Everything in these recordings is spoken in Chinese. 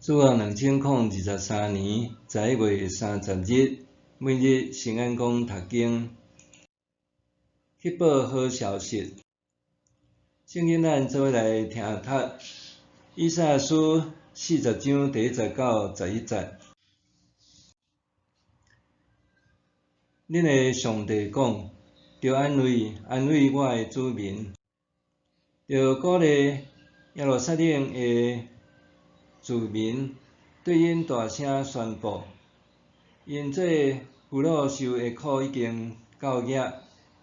主往2023年11月30日，每日圣安宫读经，去报好消息。圣经咱做伙来听读，以赛亚书40章第19、11节。恁的上帝讲：着安慰我的子民，着鼓励耶路撒冷的子民，对因大声宣布：因这父老受的苦已经到额，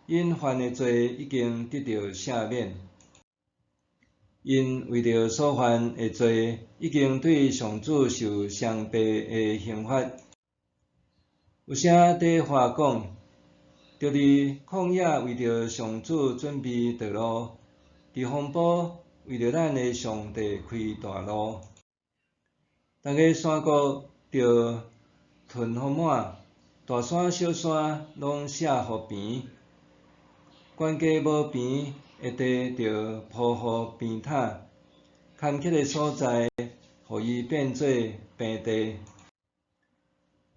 因犯的罪已经得到赦免。因为着所犯的罪，已经对上主受上白的刑罚。有声伫话讲：着伫旷野为着上主准备道路，伫风暴为着咱的上帝开大路。逐个山谷着吞好满，大山小山拢卸互平，悬低无平的地着铺互平坦，坎坷的所在，互伊变做平地。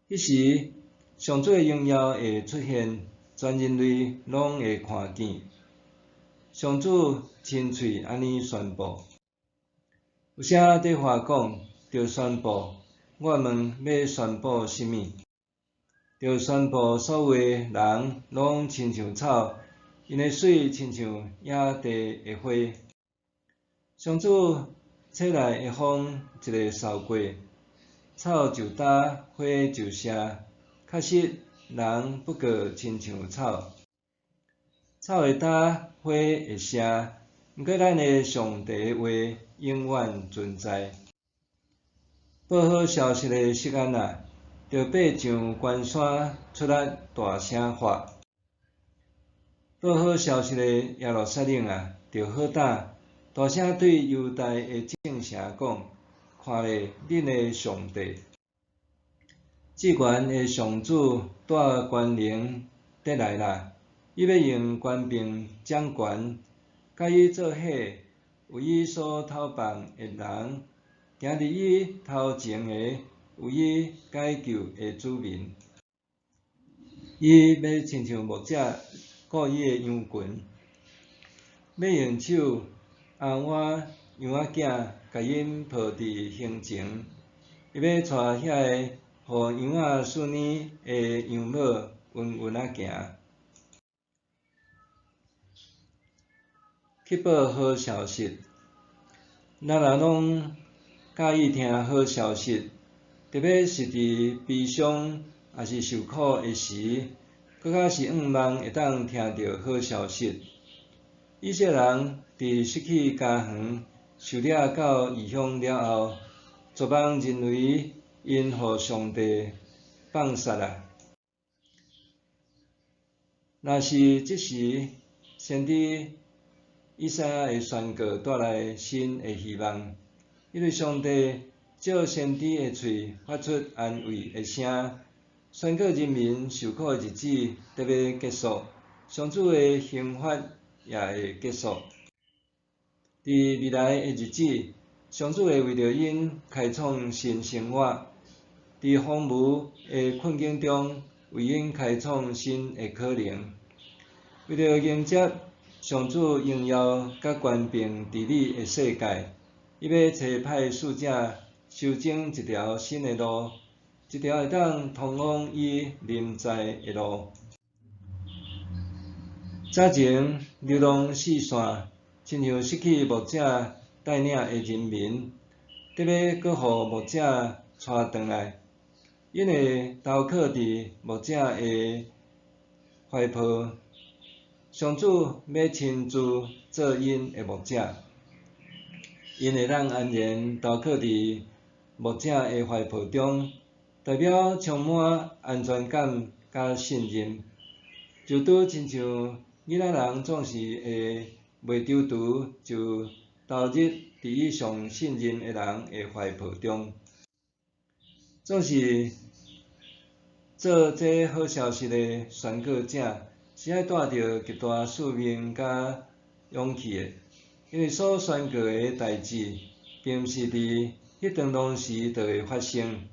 迄时，上主的荣耀会出现，全人类拢会看见。上主亲嘴安尼宣布。有声伫话讲：着宣布。我问要宣布甚物？着宣布所有的人拢亲像草，因的水亲像野地的花。上主册内的风一个扫过，草就干，花就谢。确实，人不过亲像草，草会干，花会谢，毋过咱的上帝的话永远存在。报好消息的时间啊，着爬上悬山出力大声发。报好消息的耶路撒冷啊，着好胆，大声对犹大的众城讲：看咧，恁的上帝！至悬的上主带权能得来啦！伊要用权柄掌权，甲伊做伙，有伊所投放的人，行伫伊头前的，有伊解救的子民。伊要亲像牧者顾伊的羊群，要用手按我羊仔囝，甲因抱伫胸前。伊要带遐个互羊仔顺耳的羊母稳稳仔行。去报好消息，咱若拢介意听好消息，特别是伫悲伤也是受苦的时，搁较是盼望会当听到好消息。以色列人伫失去家园、受掠到异乡了后，绝望认为因互上帝放杀啊！若是即时，先知以赛亚的宣告带来新的希望，因为上帝借先知的喙发出安慰的声，宣告人民受苦的日子得要结束，上主的刑罚也会结束。伫未来的日子，上主会为着因开创新生活，伫荒芜的困境中为因开创新的可能。为着迎接上主荣耀甲权柄治理的世界，伊要差派使者修整一条新的路，一条会当通往伊临在的路。早前流浪四散，亲像失去牧者带领的人民，得要搁互牧者带转来，因会投靠伫牧者的怀抱。上主要亲自做因的牧者，因会当安然投靠伫牧者的怀抱中，代表充满安全感甲信任，就拄亲像囡仔人总是会袂踌躇就投入伫伊上信任的人的怀抱中，总是做这好消息的宣告者。是爱带着极大使命甲勇气的，因为所宣告的代志，并毋是伫迄段拢时就会发生。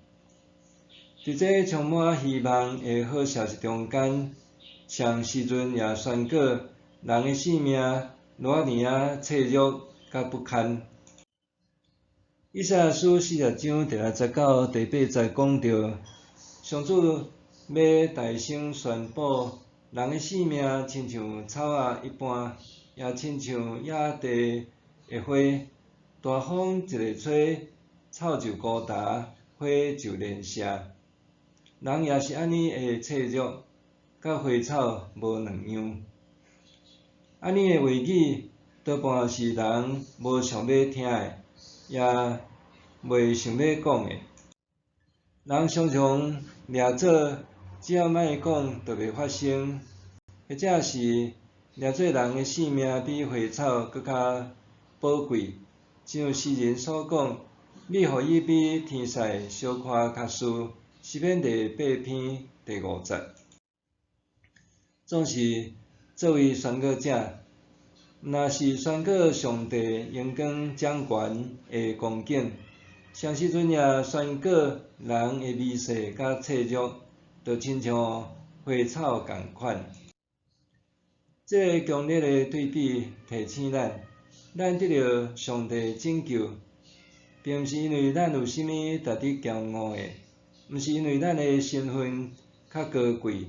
伫这充满希望的好消息中间，上时阵也宣告人的性命偌尼啊脆弱甲不堪。以赛亚书40章第19、第80讲到，上主要大声宣布，人的性命亲像草仔一般，也亲像野地的花，大风一个吹，草就孤单，花就连谢。人也是安尼会脆弱，甲花草无两样。安尼的话语，多半是人无想要听的，也袂想要讲的。人常常掠做，只要莫讲，就袂发生；或者是掠做人的性命比花草搁较宝贵。正如诗人所讲，你互伊比天使小看较输。诗篇第8篇第50。总是作为宣告者，若是宣告上帝荣光掌权的光景，上时阵也宣告人的微细甲脆弱，就亲像花草共款。这个强烈的对比提醒咱得到上帝拯救，并毋是因为咱有啥物值得骄傲的。毋是因为咱的身份较高贵，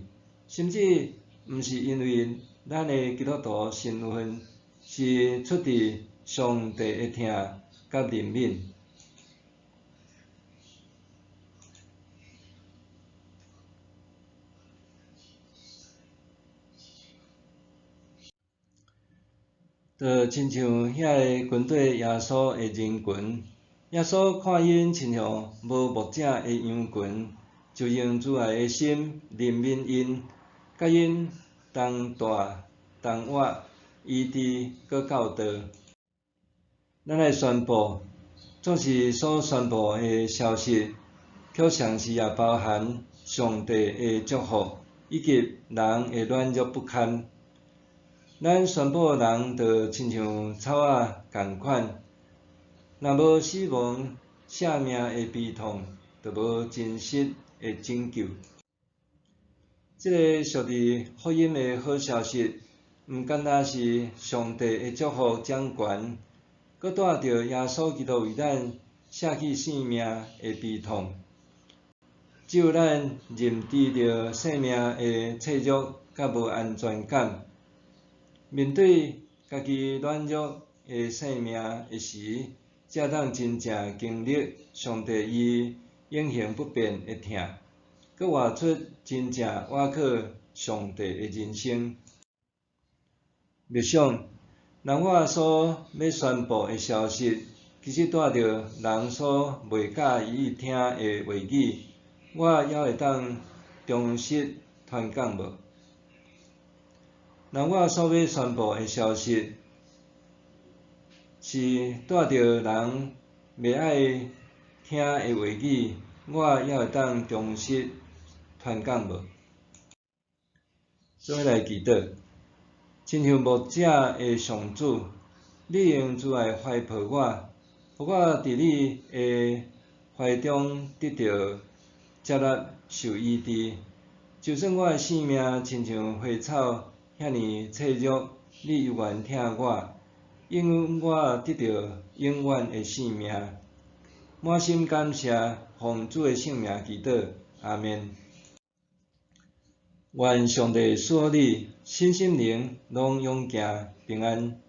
甚至毋是因为咱的基督徒身份是出自上帝的疼甲怜悯。就亲像遐个军队耶稣的人群。耶稣看因亲像无牧者的羊群，就用主爱的心怜悯因，甲因同住同活，医治佮教导。咱来宣布，总是所宣布的消息，却同时也包含上帝的祝福，以及人的软弱不堪。咱宣布人就亲像草仔共款。若无死亡赦命的悲痛，就无真实的拯救。这个属于福音的好消息，毋单单是上帝的祝福掌权，佮带着耶稣基督为咱舍弃性命的悲痛。只有咱认知着生命的脆弱甲无安全感，面对家己软弱的生命的时，才当真正经历上帝伊永恒不变的疼，佮活出真正倚靠上帝的人生。默想，若我所要宣布的消息，其实带着人所袂介意听的话语，我还会当忠实传讲无？若我所要宣布的消息，是带着人袂爱听的话语，我还会当忠实传讲无？做伙来祈祷，亲像牧者的上主，你用慈爱怀抱我，互我伫你的怀中得到接纳受医治。就算我的性命亲像花草遐尼脆弱，你犹原疼我。因我得到永远的性命，满心感谢，奉主的圣名祈祷，阿们。愿上帝赐你身心灵拢勇健平安。